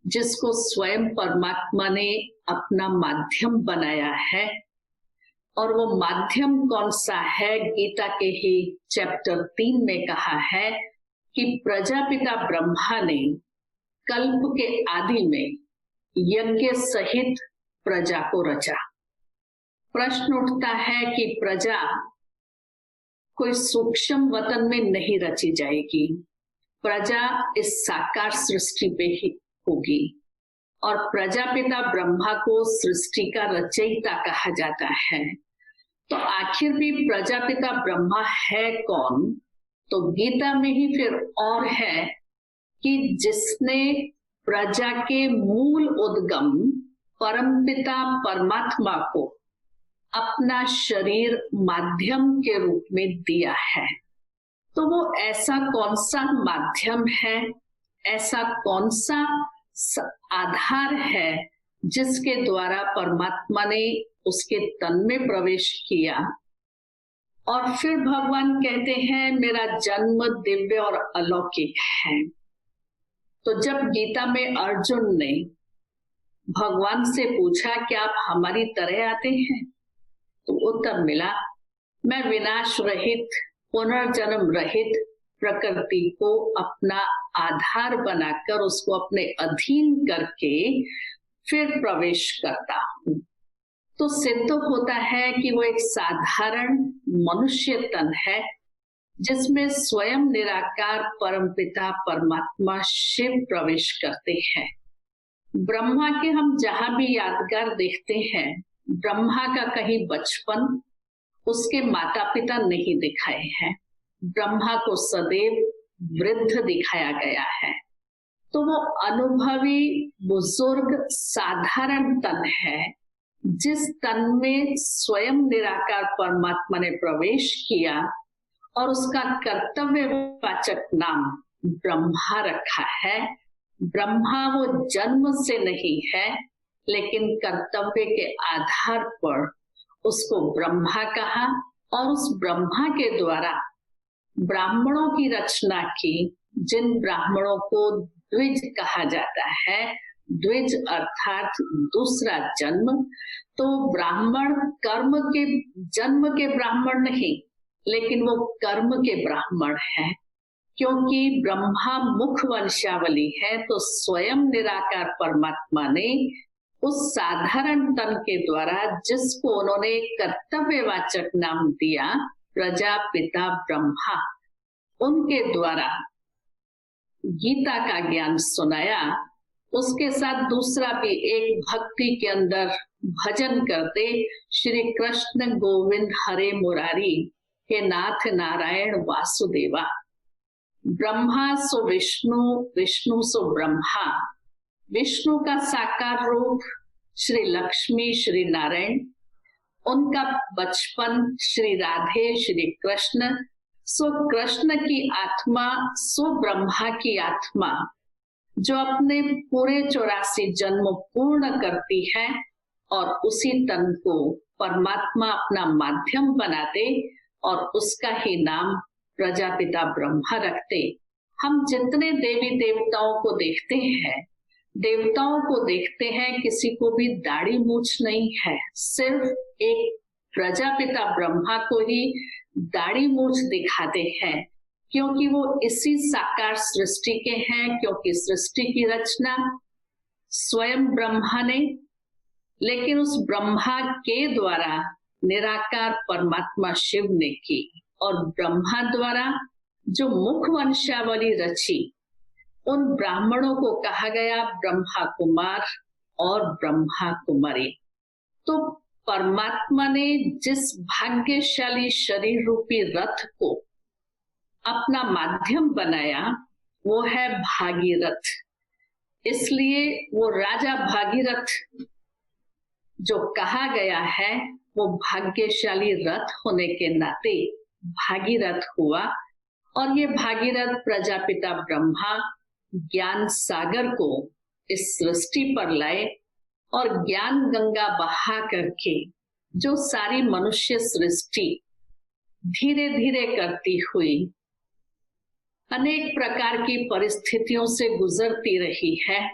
जिसको स्वयं परमात्मा ने अपना माध्यम बनाया है। और वो माध्यम कौन सा है? गीता के ही चैप्टर 3 में कहा है कि प्रजापिता ब्रह्मा ने कल्प के आदि में यज्ञ सहित प्रजा को रचा। प्रश्न उठता है कि प्रजा कोई सूक्ष्म वतन में नहीं रची जाएगी, प्रजा इस साकार सृष्टि पे ही होगी। और प्रजापिता ब्रह्मा को सृष्टि का रचयिता कहा जाता है। तो आखिर भी प्रजापिता ब्रह्मा है कौन? तो गीता में ही फिर और है कि जिसने प्रजा के मूल उद्गम परमपिता परमात्मा को अपना शरीर माध्यम के रूप में दिया है। तो वो ऐसा कौन सा माध्यम है, ऐसा कौन सा आधार है जिसके द्वारा परमात्मा ने उसके तन में प्रवेश किया। और फिर भगवान कहते हैं मेरा जन्म दिव्य और अलौकिक है। तो जब गीता में अर्जुन ने भगवान से पूछा कि आप हमारी तरह आते हैं, तो उत्तर मिला, मैं विनाश रहित, पुनर्जन्म रहित प्रकृति को अपना आधार बनाकर उसको अपने अधीन करके फिर प्रवेश करता हूं। तो सिद्ध होता है कि वो एक साधारण मनुष्य तन है जिसमें स्वयं निराकार परमपिता परमात्मा शिव प्रवेश करते हैं। ब्रह्मा के हम जहां भी यादगार देखते हैं, ब्रह्मा का कहीं बचपन, उसके माता पिता नहीं दिखाए हैं। ब्रह्मा को सदैव वृद्ध दिखाया गया है। तो वो अनुभवी बुजुर्ग साधारण तन है जिस तन में स्वयं निराकार परमात्मा ने प्रवेश किया और उसका कर्तव्यवाचक नाम ब्रह्मा रखा है। ब्रह्मा वो जन्म से नहीं है, लेकिन कर्तव्य के आधार पर उसको ब्रह्मा कहा और उस ब्रह्मा के द्वारा ब्राह्मणों की रचना की, जिन ब्राह्मणों को द्विज कहा जाता है। द्विज अर्थात दूसरा जन्म। तो ब्राह्मण कर्म के जन्म के ब्राह्मण नहीं, लेकिन वो कर्म के ब्राह्मण है, क्योंकि ब्रह्मा मुख वंशावली है। तो स्वयं निराकार परमात्मा ने उस साधारण तन के द्वारा, जिसको उन्होंने कर्तव्यवाचक नाम दिया प्रजापिता ब्रह्मा, उनके द्वारा गीता का ज्ञान सुनाया। उसके साथ दूसरा भी एक भक्ति के अंदर भजन करते, श्री कृष्ण गोविंद हरे मुरारी, हे नाथ नारायण वासुदेवा। ब्रह्मा सो विष्णु, विष्णु सो ब्रह्मा। विष्णु का साकार रूप श्री लक्ष्मी श्री नारायण, उनका बचपन श्री राधे श्री कृष्ण। सो कृष्ण की आत्मा, सो ब्रह्मा की आत्मा, जो अपने पूरे 84 जन्म पूर्ण करती है और उसी तन को परमात्मा अपना माध्यम बनाते और उसका ही नाम प्रजापिता ब्रह्मा रखते। हम जितने देवी देवताओं को देखते हैं, किसी को भी दाढ़ी मूछ नहीं है, सिर्फ एक प्रजापिता ब्रह्मा को ही दाढ़ी मूछ दिखाते हैं, क्योंकि वो इसी साकार सृष्टि के हैं। क्योंकि सृष्टि की रचना स्वयं ब्रह्मा ने, लेकिन उस ब्रह्मा के द्वारा निराकार परमात्मा शिव ने की, और ब्रह्मा द्वारा जो मुख वंशावली रची, उन ब्राह्मणों को कहा गया ब्रह्मा कुमार और ब्रह्मा कुमारी। तो परमात्मा ने जिस भाग्यशाली शरीर रूपी रथ को अपना माध्यम बनाया, वो है भागीरथ। इसलिए वो राजा भागीरथ जो कहा गया है, वो भाग्यशाली रथ होने के नाते भागीरथ हुआ। और ये भागीरथ प्रजापिता ब्रह्मा ज्ञान सागर को इस सृष्टि पर लाए और ज्ञान गंगा बहा करके जो सारी मनुष्य सृष्टि धीरे धीरे करती हुई अनेक प्रकार की परिस्थितियों से गुजरती रही है,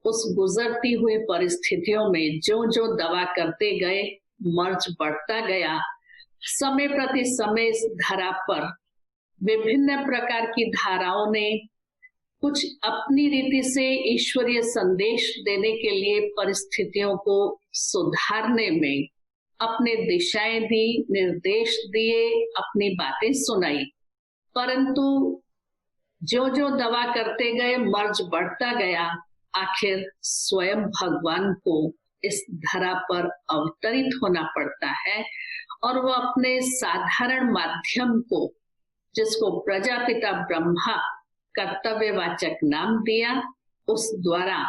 उस गुजरती हुई परिस्थितियों में जो जो दवा करते गए, मर्ज बढ़ता गया। समय प्रति समय इस धरा पर विभिन्न प्रकार की धाराओं ने कुछ अपनी रीति से ईश्वरीय संदेश देने के लिए परिस्थितियों को सुधारने में अपने दिशाएं दी, निर्देश दिए, अपनी बातें सुनाई। परंतु जो जो दवा करते गए, मर्ज बढ़ता गया। आखिर स्वयं भगवान को इस धरा पर अवतरित होना पड़ता है और वो अपने साधारण माध्यम को, जिसको प्रजापिता ब्रह्मा कर्तव्यवाचक नाम दिया, उस द्वारा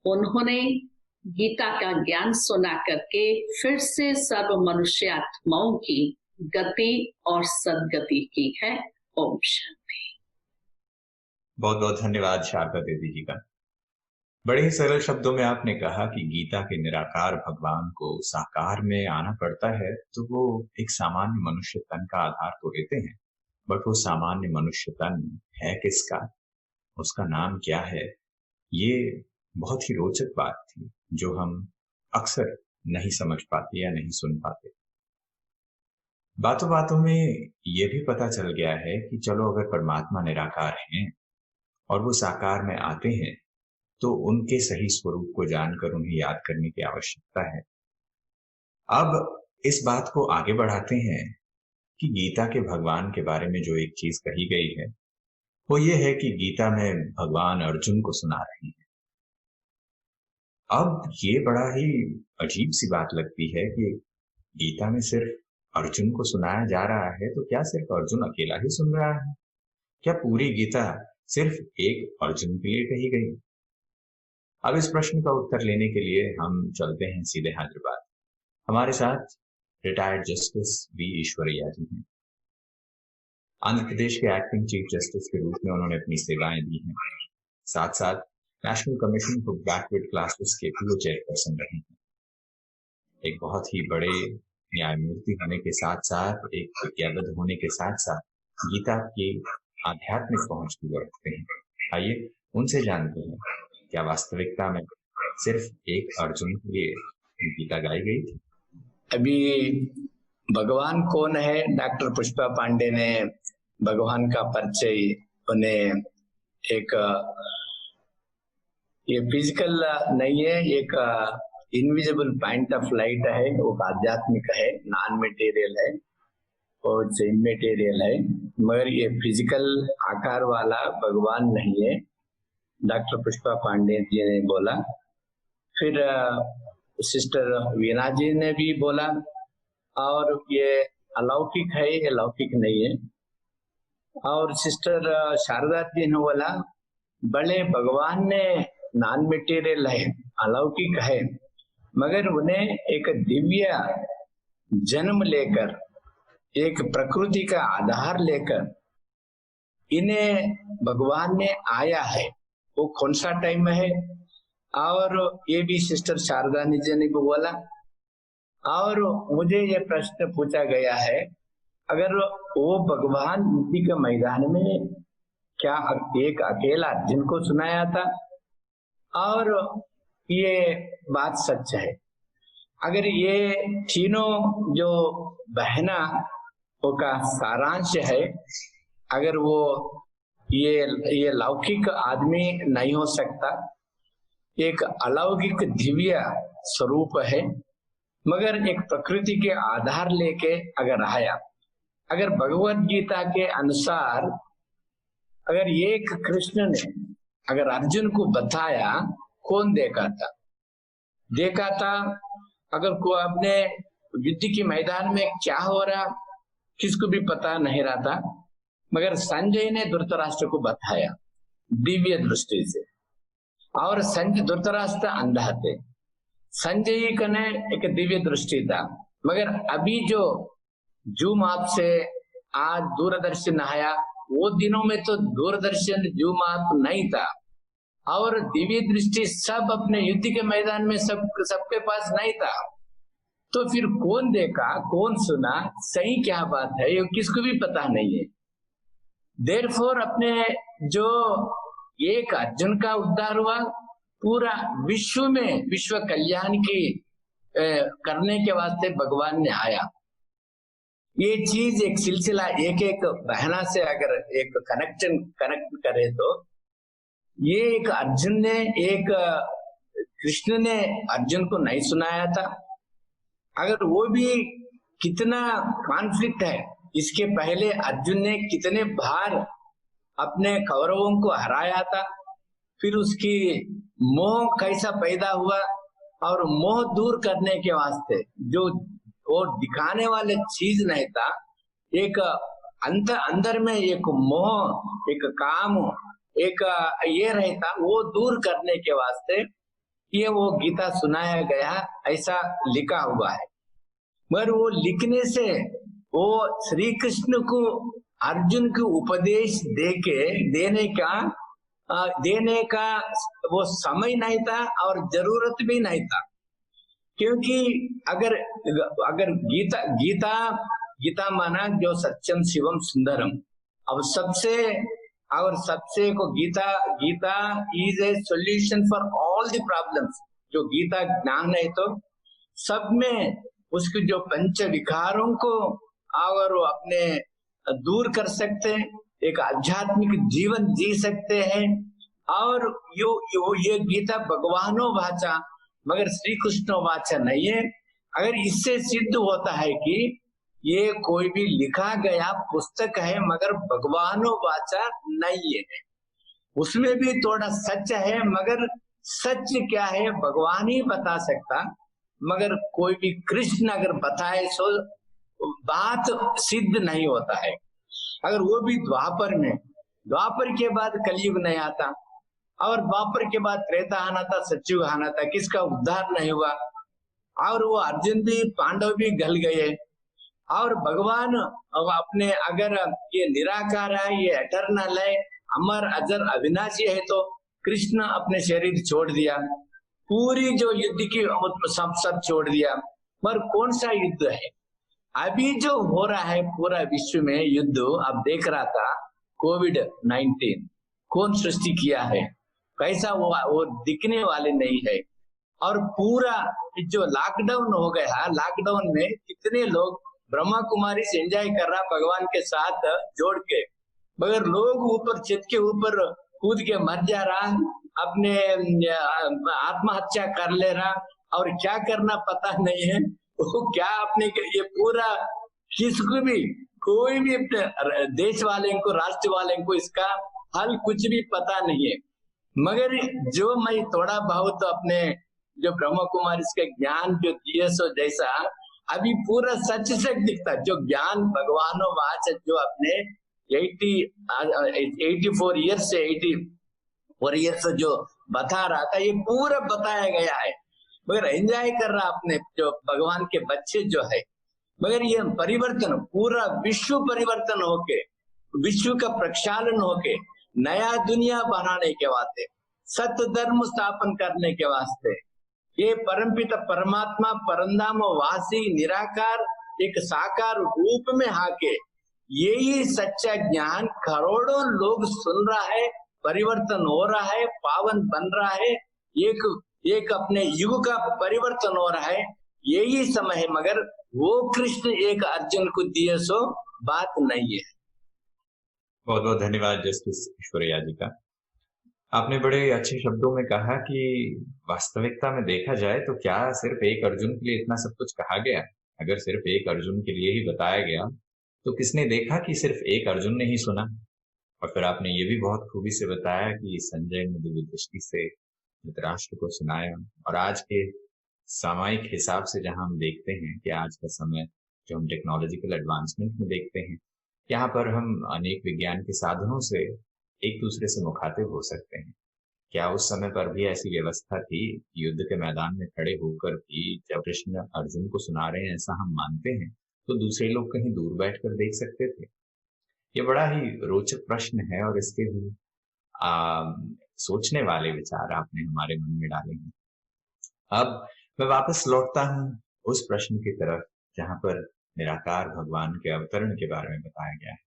उन्होंने गीता का ज्ञान सुना करके फिर से सर्व मनुष्य आत्माओं की गति और सदगति की है। ओम शांति। बहुत बहुत धन्यवाद शारदा देवी जी का। बड़े ही सरल शब्दों में आपने कहा कि गीता के निराकार भगवान को साकार में आना पड़ता है तो वो एक सामान्य मनुष्य तन का आधार तो लेते हैं, बट वो सामान्य मनुष्य तन है किसका, उसका नाम क्या है, ये बहुत ही रोचक बात थी जो हम अक्सर नहीं समझ पाते या नहीं सुन पाते। बातों बातों में ये भी पता चल गया है कि चलो अगर परमात्मा निराकार हैं और वो साकार में आते हैं तो उनके सही स्वरूप को जानकर उन्हें याद करने की आवश्यकता है। अब इस बात को आगे बढ़ाते हैं कि गीता के भगवान के बारे में जो एक चीज कही गई है वो ये है कि गीता में भगवान अर्जुन को सुना रहे हैं। अब ये बड़ा ही अजीब सी बात लगती है कि गीता में सिर्फ अर्जुन को सुनाया जा रहा है, तो क्या सिर्फ अर्जुन अकेला ही सुन रहा है? क्या पूरी गीता सिर्फ एक अर्जुन के लिए कही गई? अब इस प्रश्न का उत्तर लेने के लिए हम चलते हैं सीधे हैदराबाद। हमारे साथ रिटायर्ड जस्टिस वी ईश्वरैया जी हैं। आंध्र प्रदेश के एक्टिंग चीफ जस्टिस के रूप में उन्होंने अपनी सेवाएं दी हैं। साथ साथ national commission for backward classes के भी चेयरपर्सन रहे हैं। एक बहुत ही बड़े न्यायमूर्ति होने के साथ साथ, एक विज्ञाबद्ध होने के साथ साथ गीता की आध्यात्मिक पहुंच भी वो रखते हैं। आइए उनसे जानते हैं क्या वास्तविकता में सिर्फ एक अर्जुन के लिए गीता गाई गई थी? अभी भगवान कौन है, डॉक्टर पुष्पा पांडे ने भगवान का परिचय उन्हें एक ये फिजिकल नहीं है, एक इनविजिबल पॉइंट ऑफ लाइट है, वो आध्यात्मिक है, नॉन मटेरियल है और इमेटेरियल है, मगर ये फिजिकल आकार वाला भगवान नहीं है, डॉक्टर पुष्पा पांडे जी ने बोला। फिर सिस्टर वीना जी ने भी बोला, और ये अलौकिक है, ये लौकिक नहीं है। और सिस्टर शारदा जी ने बोला बड़े भगवान ने नॉन मटेरियल है, अलौकिक है, मगर उन्हें एक दिव्य जन्म लेकर, एक प्रकृति का आधार लेकर इन्हें भगवान ने आया है। वो कौन सा टाइम है? और ये भी सिस्टर शारदा जी ने बोला। और मुझे ये प्रश्न पूछा गया है, अगर वो भगवान युद्धि के मैदान में क्या एक अकेला अर्जुन को सुनाया था? और ये बात सच है। अगर ये तीनों जो बहना का सारांश है, अगर वो ये लौकिक आदमी नहीं हो सकता, एक अलौकिक दिव्य स्वरूप है, मगर एक प्रकृति के आधार लेके अगर आया। अगर भगवत गीता के अनुसार अगर एक कृष्ण ने अगर अर्जुन को बताया, कौन देखा था अगर को अपने युद्ध के मैदान में क्या हो रहा किसको भी पता नहीं रहा था, मगर संजय ने धृतराष्ट्र को बताया दिव्य दृष्टि से। और संजय धृतराष्ट्र अंधा थे, संजय का ने एक दिव्य दृष्टि था, मगर अभी जो जूम ऐप से आज दूरदर्शन आया, वो दिनों में तो दूरदर्शन जूम ऐप नहीं था और दिव्य दृष्टि सब अपने युद्ध के मैदान में सबके पास नहीं था। तो फिर कौन देखा, कौन सुना, सही क्या बात है, ये किसको भी पता नहीं है। देयरफॉर अपने जो एक अर्जुन का उद्धार हुआ, पूरा विश्व में विश्व कल्याण की करने के वास्ते भगवान ने आया। ये चीज एक सिलसिला एक बहना से अगर एक कनेक्ट करे तो ये एक अर्जुन ने, एक कृष्ण ने अर्जुन को नहीं सुनाया था। अगर वो भी कितना कॉन्फ्लिक्ट है, इसके पहले अर्जुन ने कितने बार अपने कौरवों को हराया था, फिर उसकी मोह कैसा पैदा हुआ, और मोह दूर करने के वास्ते जो वो दिखाने वाले चीज नहीं था, एक अंदर में एक मोह, एक काम, एक ये रहता, वो दूर करने के वास्ते ये वो गीता सुनाया गया, ऐसा लिखा हुआ है। मगर वो लिखने से वो श्री कृष्ण को अर्जुन को उपदेश देने का वो समय नहीं था और जरूरत भी नहीं था। क्योंकि अगर गीता माना जो सत्यम शिवम सुंदरम, अब सबसे को Gita is a solution for all the problems. जो गीता ज्ञान है तो सब में उसके जो पंच विकारों को और वो अपने दूर कर सकते हैं, एक आध्यात्मिक जीवन जी सकते हैं। और ये गीता भगवानो वाचा मगर श्री कृष्ण वाचा नहीं है। अगर इससे सिद्ध होता है कि ये कोई भी लिखा गया पुस्तक है मगर भगवानो वाचा नहीं है, उसमें भी थोड़ा सच है मगर सच क्या है भगवान ही बता सकता। मगर कोई भी कृष्ण अगर बताए सो बात सिद्ध नहीं होता है। अगर वो भी द्वापर के बाद कलयुग नहीं आता और द्वापर के बाद त्रेता आना था, सतयुग आना था, किसका उद्धार नहीं हुआ। और वो अर्जुन भी पांडव भी गल गए। और भगवान अपने अगर ये निराकार है, ये एटर्नल है, अमर अजर अविनाशी है, तो कृष्ण अपने शरीर छोड़ दिया, पूरी जो युद्ध की सब छोड़ दिया। पर कौन सा युद्ध है अभी जो हो रहा है पूरा विश्व में युद्ध? अब देख रहा था कोविड-19 कौन सृष्टि किया है, कैसा वो दिखने वाले नहीं है। और पूरा जो लॉकडाउन हो गया, लॉकडाउन में कितने लोग ब्रह्मा कुमारी से एंजॉय कर रहा भगवान के साथ जोड़ के, मगर लोग ऊपर छत के ऊपर कूद के मर जा रहा, अपने आत्महत्या कर ले रहा और क्या करना पता नहीं है। वो क्या अपने ये पूरा किसको भी कोई भी देश वाले को, राष्ट्र वाले को इसका हल कुछ भी पता नहीं है। मगर जो मैं थोड़ा बहुत अपने जो ब्रह्म कुमारी इसका ज्ञान जो दिए सो जैसा अभी पूरा सच दिखता, जो ज्ञान भगवानों वाच जो अपने 84 ईयर्स से 84 ईयर्स जो बता रहा था, ये पूरा बताया गया है। मगर एंजॉय कर रहा अपने जो भगवान के बच्चे जो है। मगर ये परिवर्तन पूरा विश्व परिवर्तन होके, विश्व का प्रक्षालन होके नया दुनिया बनाने के वास्ते, सत्य धर्म स्थापन करने के वास्ते, ये परमपिता परमात्मा परमधाम वासी निराकार एक साकार रूप में आके यही सच्चा ज्ञान करोड़ों लोग सुन रहा है, परिवर्तन हो रहा है, पावन बन रहा है, एक अपने युग का परिवर्तन हो रहा है, यही समय है। मगर वो कृष्ण एक अर्जुन को दिए सो बात नहीं है। बहुत बहुत धन्यवाद जस्टिस ईश्वरैया जी का। आपने बड़े अच्छे शब्दों में कहा कि वास्तविकता में देखा जाए तो क्या सिर्फ एक अर्जुन के लिए इतना सब कुछ कहा गया? अगर सिर्फ एक अर्जुन के लिए ही बताया गया तो किसने देखा कि सिर्फ एक अर्जुन ने ही सुना? और फिर आपने ये भी बहुत खूबी से बताया कि संजय ने दिव्य दृष्टि से धृतराष्ट्र को सुनाया। और आज के सामयिक हिसाब से जहां हम देखते हैं कि आज का समय जो हम टेक्नोलॉजिकल एडवांसमेंट में देखते हैं, यहाँ पर हम अनेक विज्ञान के साधनों से एक दूसरे से मुखातिब हो सकते हैं। क्या उस समय पर भी ऐसी व्यवस्था थी? युद्ध के मैदान में खड़े होकर भी जब कृष्ण अर्जुन को सुना रहे हैं ऐसा हम मानते हैं, तो दूसरे लोग कहीं दूर बैठकर देख सकते थे? ये बड़ा ही रोचक प्रश्न है और इसके भी सोचने वाले विचार आपने हमारे मन में डाले हैं। अब मैं वापस लौटता हूं उस प्रश्न की तरफ जहां पर निराकार भगवान के अवतरण के बारे में बताया गया है।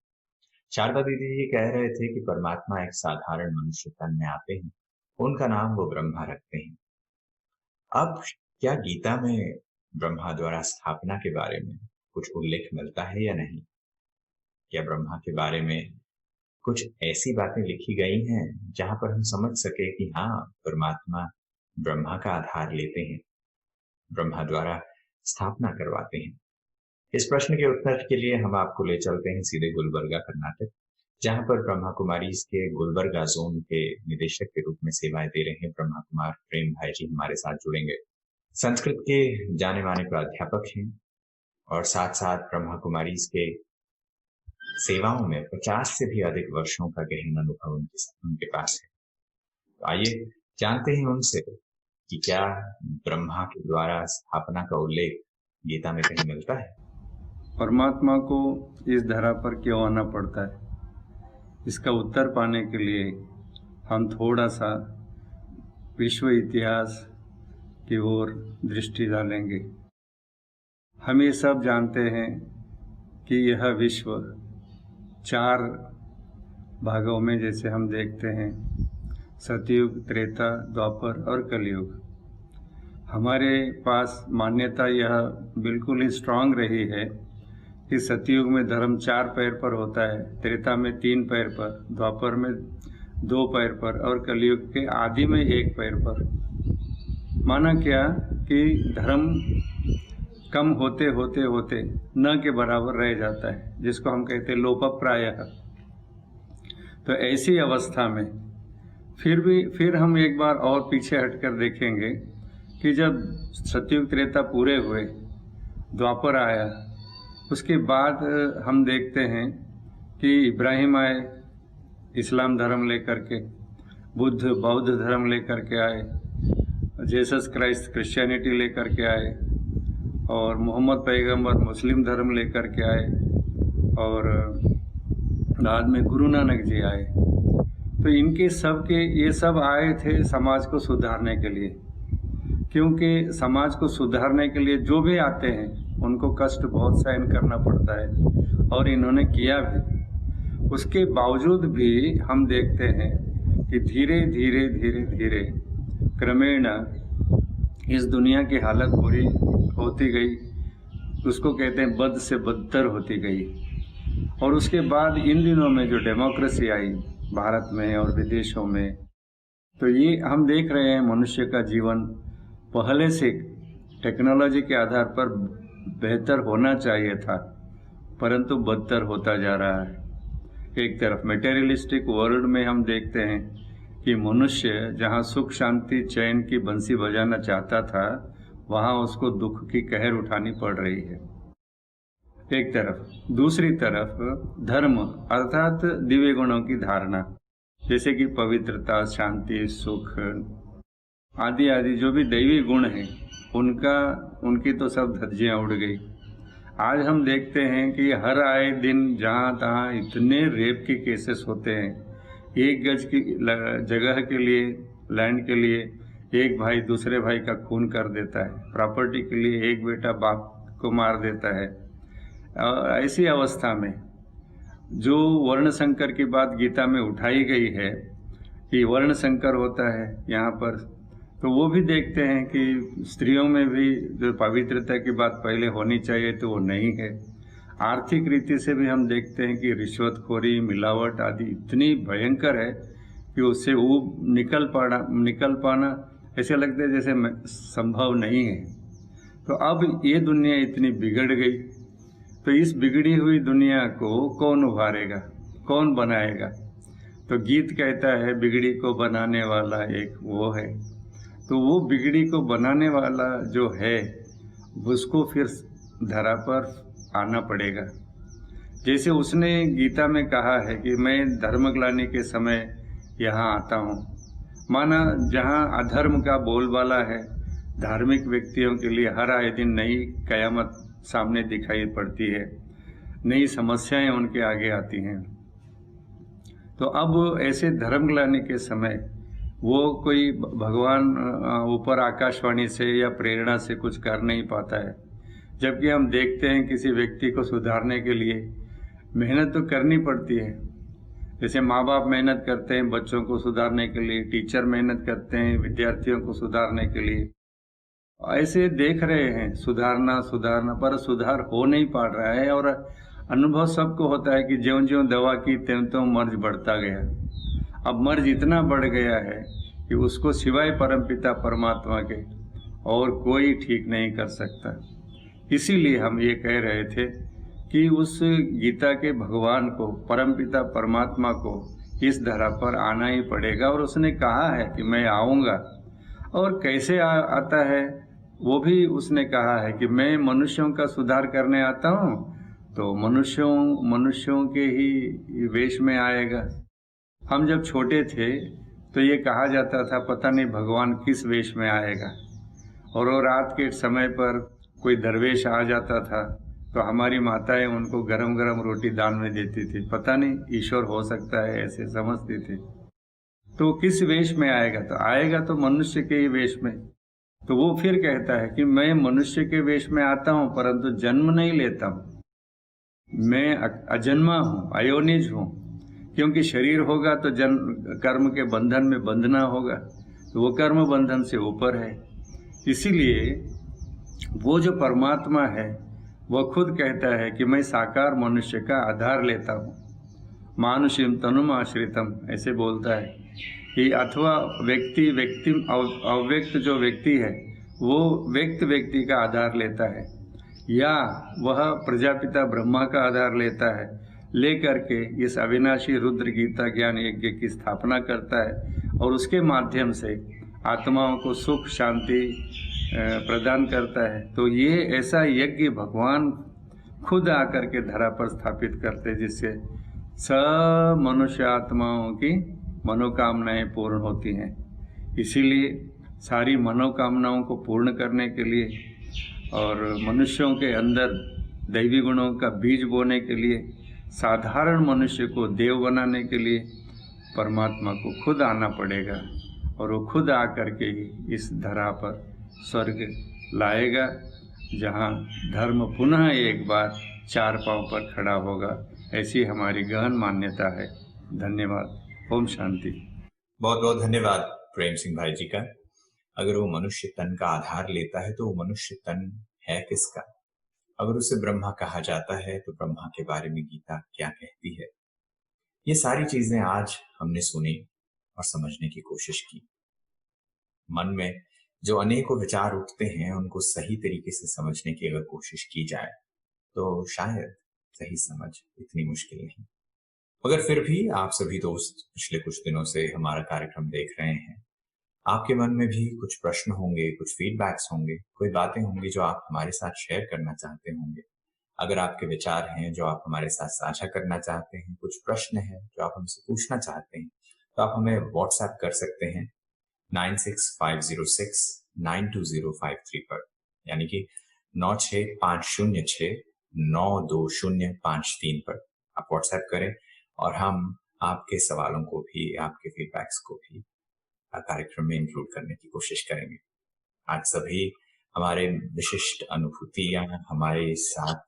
शारदा दीदी जी कह रहे थे कि परमात्मा एक साधारण मनुष्य तन में आते हैं, उनका नाम वो ब्रह्मा रखते हैं। अब क्या गीता में ब्रह्मा द्वारा स्थापना के बारे में कुछ उल्लेख मिलता है या नहीं? क्या ब्रह्मा के बारे में कुछ ऐसी बातें लिखी गई हैं जहां पर हम समझ सके कि हाँ, परमात्मा ब्रह्मा का आधार लेते हैं, ब्रह्मा द्वारा स्थापना करवाते हैं? इस प्रश्न के उत्तर के लिए हम आपको ले चलते हैं सीधे गुलबर्गा कर्नाटक, जहां पर ब्रह्मा कुमारी के गुलबर्गा जोन के निदेशक के रूप में सेवाएं दे रहे हैं ब्रह्मा कुमार प्रेम भाई जी हमारे साथ जुड़ेंगे। संस्कृत के जाने माने प्राध्यापक हैं और साथ साथ ब्रह्मा कुमारी के सेवाओं में 50 से भी अधिक वर्षों का गहन अनुभव उनके पास है। तो आइए जानते हैं उनसे कि क्या ब्रह्मा के द्वारा स्थापना का उल्लेख गीता में कहीं मिलता है? परमात्मा को इस धरा पर क्यों आना पड़ता है, इसका उत्तर पाने के लिए हम थोड़ा सा विश्व इतिहास की ओर दृष्टि डालेंगे। हम ये सब जानते हैं कि यह विश्व 4 भागों में, जैसे हम देखते हैं, सतयुग, त्रेता, द्वापर और कलयुग। हमारे पास मान्यता यह बिल्कुल ही स्ट्रांग रही है कि सतयुग में धर्म 4 पैर पर होता है, त्रेता में 3 पैर पर, द्वापर में 2 पैर पर और कलयुग के आदि में 1 पैर पर। माना क्या कि धर्म कम होते होते होते न के बराबर रह जाता है, जिसको हम कहते हैं लोपप्रायः। तो ऐसी अवस्था में फिर हम एक बार और पीछे हटकर देखेंगे कि जब सतयुग त्रेता पूरे हुए, द्वापर आया, उसके बाद हम देखते हैं कि इब्राहिम आए इस्लाम धर्म लेकर के, बुद्ध बौद्ध धर्म लेकर के आए, जीसस क्राइस्ट क्रिश्चियनिटी लेकर के आए, और मोहम्मद पैगंबर मुस्लिम धर्म लेकर के आए, और बाद में गुरु नानक जी आए। तो इनके सब के ये सब आए थे समाज को सुधारने के लिए, क्योंकि समाज को सुधारने के लिए जो भी आते हैं उनको कष्ट बहुत सहन करना पड़ता है, और इन्होंने किया भी। उसके बावजूद भी हम देखते हैं कि धीरे धीरे धीरे धीरे क्रमेण इस दुनिया की हालत बुरी होती गई, उसको कहते हैं बद से बदतर होती गई। और उसके बाद इन दिनों में जो डेमोक्रेसी आई भारत में और विदेशों में, तो ये हम देख रहे हैं मनुष्य का जीवन पहले से टेक्नोलॉजी के आधार पर बेहतर होना चाहिए था, परंतु बदतर होता जा रहा है। एक तरफ मटेरियलिस्टिक वर्ल्ड में हम देखते हैं कि मनुष्य जहाँ सुख शांति चैन की बंसी बजाना चाहता था, वहाँ उसको दुख की कहर उठानी पड़ रही है एक तरफ। दूसरी तरफ धर्म अर्थात दिव्य गुणों की धारणा, जैसे कि पवित्रता, शांति, सुख आदि आदि जो भी दैवी गुण हैं, उनकी तो सब धज्जियाँ उड़ गई। आज हम देखते हैं कि हर आए दिन जहाँ तहाँ इतने रेप के केसेस होते हैं। 1 गज की जगह के लिए, लैंड के लिए एक भाई दूसरे भाई का खून कर देता है, प्रॉपर्टी के लिए एक बेटा बाप को मार देता है। ऐसी अवस्था में जो वर्ण संकर की बात गीता में उठाई गई है कि वर्ण संकर होता है यहाँ पर, तो वो भी देखते हैं कि स्त्रियों में भी जो पवित्रता की बात पहले होनी चाहिए तो वो नहीं है। आर्थिक रीति से भी हम देखते हैं कि रिश्वतखोरी, मिलावट आदि इतनी भयंकर है कि उससे वो निकल पाना ऐसे लगता है जैसे संभव नहीं है। तो अब ये दुनिया इतनी बिगड़ गई, तो इस बिगड़ी हुई दुनिया को कौन उभारेगा, कौन बनाएगा? तो गीत कहता है बिगड़ी को बनाने वाला एक वो है। तो वो बिगड़ी को बनाने वाला जो है उसको फिर धरा पर आना पड़ेगा। जैसे उसने गीता में कहा है कि मैं धर्मग्लानि के समय यहाँ आता हूँ। माना जहाँ अधर्म का बोलबाला है, धार्मिक व्यक्तियों के लिए हर आए दिन नई कयामत सामने दिखाई पड़ती है, नई समस्याएं उनके आगे आती हैं। तो अब ऐसे धर्मग्लानि के समय वो कोई भगवान ऊपर आकाशवाणी से या प्रेरणा से कुछ कर नहीं पाता है। जबकि हम देखते हैं किसी व्यक्ति को सुधारने के लिए मेहनत तो करनी पड़ती है। जैसे माँ बाप मेहनत करते हैं बच्चों को सुधारने के लिए, टीचर मेहनत करते हैं विद्यार्थियों को सुधारने के लिए। ऐसे देख रहे हैं सुधारना, पर सुधार हो नहीं पा रहा है। और अनुभव सबको होता है कि ज्यों ज्यों दवा की त्यों त्यों मर्ज बढ़ता गया। अब मर्ज इतना बढ़ गया है कि उसको सिवाय परमपिता परमात्मा के और कोई ठीक नहीं कर सकता। इसीलिए हम ये कह रहे थे कि उस गीता के भगवान को, परमपिता परमात्मा को इस धरा पर आना ही पड़ेगा। और उसने कहा है कि मैं आऊँगा, और कैसे आता है वो भी उसने कहा है कि मैं मनुष्यों का सुधार करने आता हूँ, तो मनुष्यों के ही वेश में आएगा। हम जब छोटे थे तो ये कहा जाता था पता नहीं भगवान किस वेश में आएगा, और वो रात के समय पर कोई दरवेश आ जाता था तो हमारी माताएं उनको गरम गरम रोटी दान में देती थी। पता नहीं ईश्वर हो सकता है, ऐसे समझती थी। तो किस वेश में आएगा? तो आएगा तो मनुष्य के ही वेश में। तो वो फिर कहता है कि मैं मनुष्य के वेश में आता हूँ परंतु जन्म नहीं लेता हूँ, मैं अजन्मा हूँ, अयोनिज हूँ, क्योंकि शरीर होगा तो जन्म कर्म के बंधन में बंधना होगा, तो वो कर्म बंधन से ऊपर है। इसीलिए वो जो परमात्मा है वो खुद कहता है कि मैं साकार मनुष्य का आधार लेता हूँ, मानुषिम तनुम आश्रितम, ऐसे बोलता है कि अथवा व्यक्ति अव्यक्त जो व्यक्ति है वो व्यक्ति का आधार लेता है, या वह प्रजापिता ब्रह्मा का आधार लेता है, लेकर के इस अविनाशी रुद्र गीता ज्ञान यज्ञ की स्थापना करता है और उसके माध्यम से आत्माओं को सुख शांति प्रदान करता है। तो ये ऐसा यज्ञ भगवान खुद आकर के धरा पर स्थापित करते, जिससे सब मनुष्य आत्माओं की मनोकामनाएं पूर्ण होती हैं। इसीलिए सारी मनोकामनाओं को पूर्ण करने के लिए और मनुष्यों के अंदर दैवी गुणों का बीज बोने के लिए, साधारण मनुष्य को देव बनाने के लिए परमात्मा को खुद आना पड़ेगा, और वो खुद आकर के ही इस धरा पर स्वर्ग लाएगा, जहाँ धर्म पुनः एक बार चार पांव पर खड़ा होगा। ऐसी हमारी गहन मान्यता है। धन्यवाद। ओम शांति। बहुत बहुत धन्यवाद प्रेम सिंह भाई जी का। अगर वो मनुष्य तन का आधार लेता है तो वो मनुष्य तन है किसका? अगर उसे ब्रह्मा कहा जाता है तो ब्रह्मा के बारे में गीता क्या कहती है? ये सारी चीजें आज हमने सुनी और समझने की कोशिश की। मन में जो अनेकों विचार उठते हैं उनको सही तरीके से समझने की अगर कोशिश की जाए तो शायद सही समझ इतनी मुश्किल नहीं। मगर फिर भी आप सभी दोस्त पिछले कुछ दिनों से हमारा कार्यक्रम देख रहे हैं, आपके मन में भी कुछ प्रश्न होंगे, कुछ फीडबैक्स होंगे, कोई बातें होंगी जो आप हमारे साथ शेयर करना चाहते होंगे। अगर आपके विचार हैं जो आप हमारे साथ साझा करना चाहते हैं, कुछ प्रश्न हैं जो आप हमसे पूछना चाहते हैं, तो आप हमें व्हाट्सएप कर सकते हैं 9650692053 पर, यानी कि 9650692053 पर आप व्हाट्सएप करें और हम आपके सवालों को भी, आपके फीडबैक्स को भी कार्यक्रम में इंक्लूड करने की कोशिश करेंगे। आज सभी हमारे विशिष्ट अनुभूतियां हमारे साथ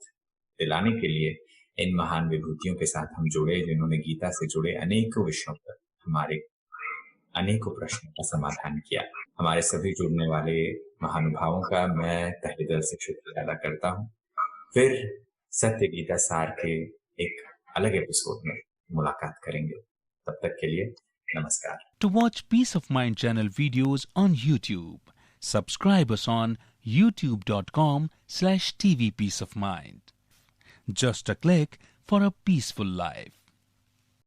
दिलाने के लिए इन महान विभूतियों के साथ हम जुड़े, जिन्होंने गीता से जुड़े अनेकों विषयों पर हमारे अनेकों प्रश्नों का समाधान किया। हमारे सभी जुड़ने वाले महानुभावों का मैं तहे दिल से शुक्रिया अदा करता हूँ। फिर सत्य गीता सार के एक अलग एपिसोड में मुलाकात करेंगे। तब तक के लिए नमस्कार। To watch Peace of Mind channel videos on YouTube, subscribe us on youtube.com/tvpeaceofmind. Just a click for a peaceful life.